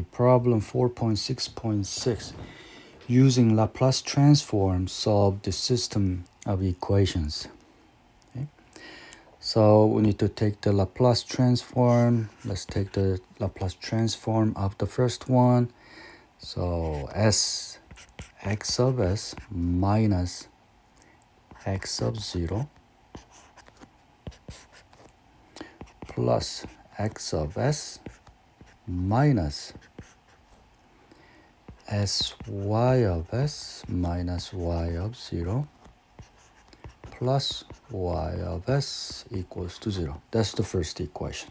Problem 4.6.6. Using Laplace transform, solve the system of equations. Okay. So we need to take the Laplace transform. Let's take the Laplace transform of the first one. So s x of s minus x of 0 plus x of s minus sy of s minus y of 0 plus y of s equals to 0. That's the first equation.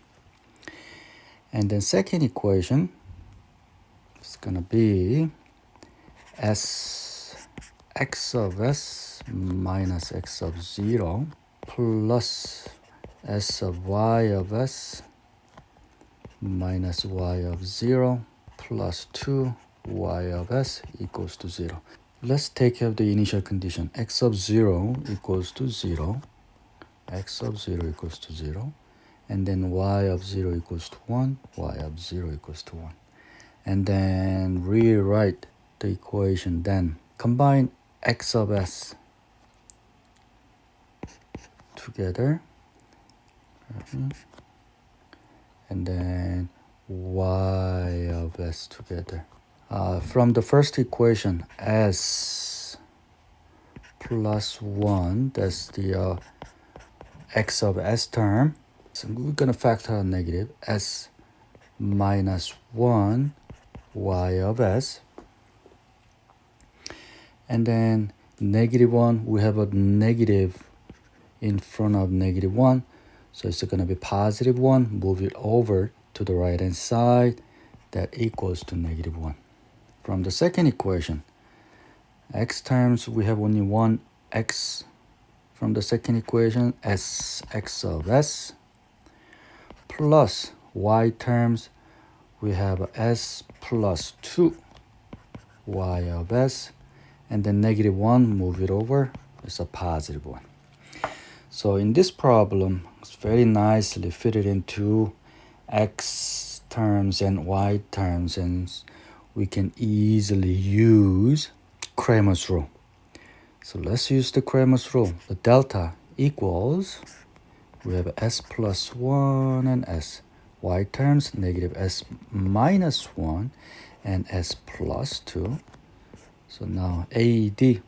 And then second equation is going to be s x of s minus x of 0 plus s of s minus y of 0 plus 2 y of s equals to 0. Let's take care of the initial condition. X of 0 equals to 0. X of 0 equals to 0. And then y of 0 equals to 1. Y of 0 equals to 1. And then rewrite the equation. Then combine x of s together. And then y of s together. From the first equation, s plus 1, that's the x of s term. So we're going to factor out negative. S minus 1 y of s. And then negative 1, we have a negative in front of negative 1. So it's going to be positive 1. Move it over to the right hand side. That equals to negative 1. From the second equation, x terms, we have only one x. From the second equation, s x of s plus y terms, we have s plus 2 y of s, and then negative 1, move it over, it's a positive 1. So in this problem, it's very nicely fitted into x terms and y terms, and we can easily use Cramer's rule. So let's use the Cramer's rule. The delta equals, we have s plus 1 and s. Y terms, negative s minus 1 and s plus 2. So now AD,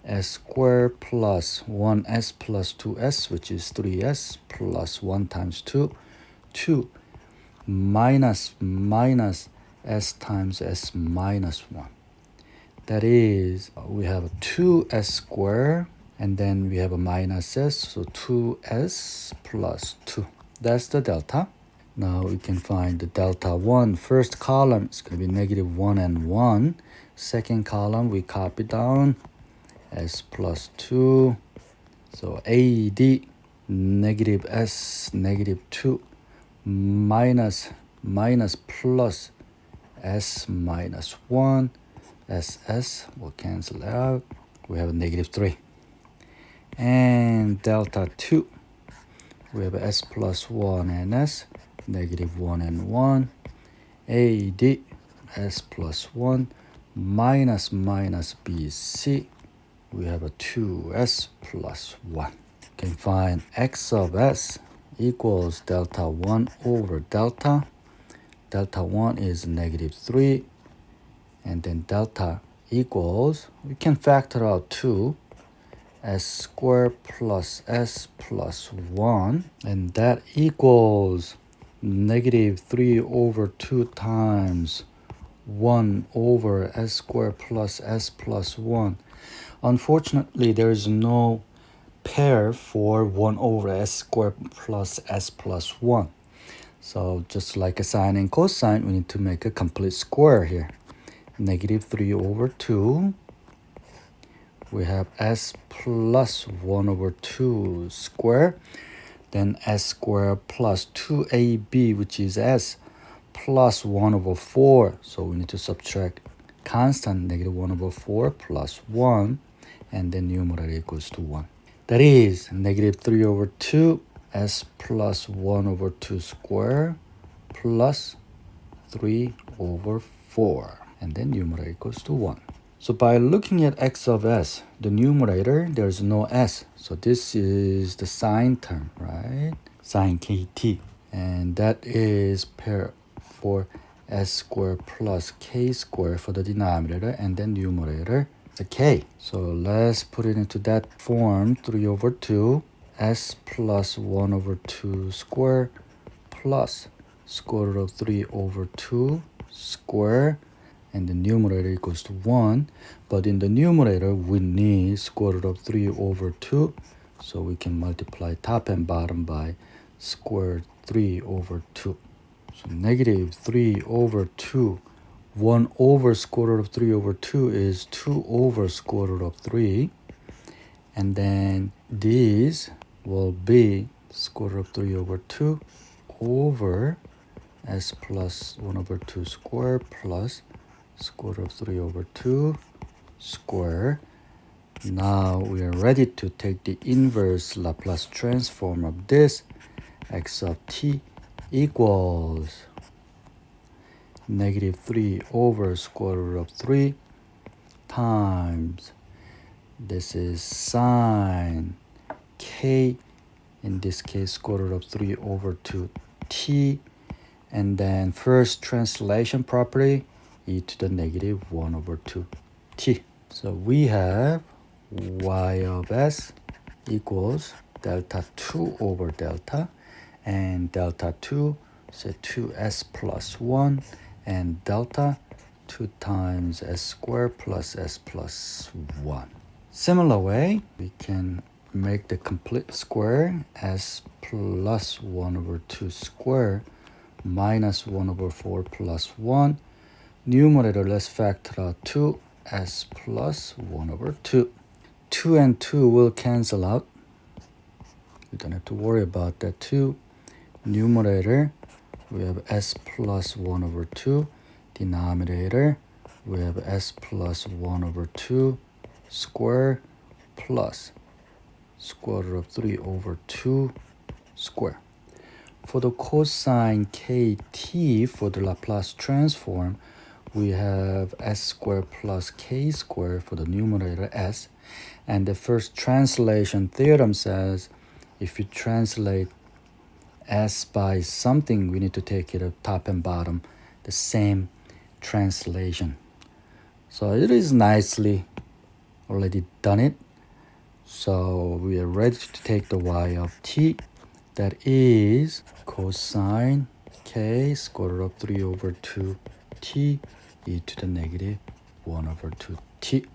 s squared plus 1s plus 2s, which is 3s plus 1 times 2, 2 minus s times s minus 1. That is, we have 2s squared, and then we have a minus s, so 2s plus 2. That's the delta. Now we can find the delta 1. First column is going to be negative 1 and 1. Second column, we copy down s plus 2. So AD, negative s, negative 2, minus plus s minus 1. SS will cancel out. We have a negative 3. And delta 2, we have s plus 1 and s, negative 1 and 1. AD, s plus 1, minus BC, we have a 2s plus 1. You can find x of s equals delta 1 over delta. Delta 1 is negative 3. And then delta equals, we can factor out 2, s squared plus s plus 1. And that equals negative 3 over 2 times 1 over s squared plus s plus 1. Unfortunately, there is no pair for 1 over s squared plus s plus 1. So just like a sine and cosine, we need to make a complete square here. Negative 3 over 2. We have s plus 1 over 2 square. Then s squared plus 2ab, which is s, plus 1 over 4. So we need to subtract constant, negative 1 over 4 plus 1. And then numerator equals to 1. That is negative 3 over 2, s plus 1 over 2 square, plus 3 over 4. And then numerator equals to 1. So by looking at x of s, the numerator, there's no s. So this is the sine term, right? Sine kt. And that is pair for s squared plus k squared for the denominator, and then numerator the k. So let's put it into that form. 3 over 2 s plus 1 over 2 square plus square root of 3 over 2 square, and the numerator equals to 1. But in the numerator we need square root of 3 over 2, so we can multiply top and bottom by square 3 over 2. So negative 3 over 2, 1 over square root of 3 over 2 is 2 over square root of 3. And then this will be square root of 3 over 2 over s plus 1 over 2 square plus square root of 3 over 2 square. Now we are ready to take the inverse Laplace transform of this. X of t equals negative 3 over square root of 3 times, this is sine k, in this case square root of 3 over 2 t, and then first translation property, e to the negative 1 over 2 t. So we have y of s equals delta 2 over delta, and delta 2, so 2s plus 1, and delta 2 times s squared plus s plus 1. Similar way, we can make the complete square, s plus 1 over 2 square minus 1 over 4 plus 1. Numerator, let's factor out 2, s plus 1 over 2. 2 and 2 will cancel out. We don't have to worry about that too. Numerator, we have s plus 1 over 2. Denominator, we have s plus 1 over 2 square plus square root of 3 over 2 square. For the cosine kt, for the Laplace transform, we have s squared plus k squared for the numerator s. And the first translation theorem says if you translate s by something, we need to take it at top and bottom, the same translation. So it is nicely already done it. So we are ready to take the y of t, that is cosine k square root of 3 over 2 t e to the negative 1 over 2 t.